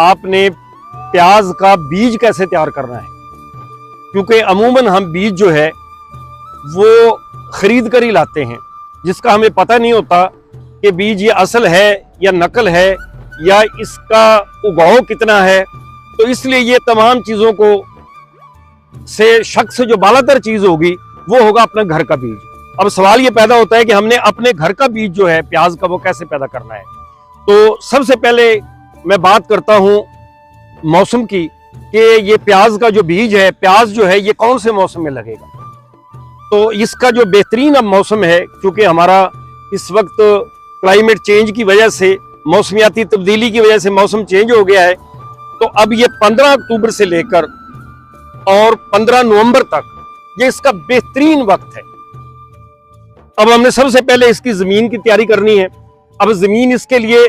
आपने प्याज का बीज कैसे तैयार करना है, क्योंकि अमूमन हम बीज जो है वो खरीद कर ही लाते हैं, जिसका हमें पता नहीं होता कि बीज ये असल है या नकल है या इसका उगाव कितना है। तो इसलिए ये तमाम चीज़ों को से शक से जो बालातर चीज़ होगी वो होगा अपना घर का बीज। अब सवाल ये पैदा होता है कि हमने अपने घर का बीज जो है प्याज का वो कैसे पैदा करना है। तो सबसे पहले मैं बात करता हूँ मौसम की कि ये प्याज का जो बीज है, प्याज जो है ये कौन से मौसम में लगेगा। तो इसका जो बेहतरीन अब मौसम है, क्योंकि हमारा इस वक्त क्लाइमेट चेंज की वजह से, मौसमियाती तब्दीली की वजह से मौसम चेंज हो गया है, तो अब ये 15 अक्टूबर से लेकर और 15 नवंबर तक ये इसका बेहतरीन वक्त है। अब हमने सबसे पहले इसकी जमीन की तैयारी करनी है। अब जमीन इसके लिए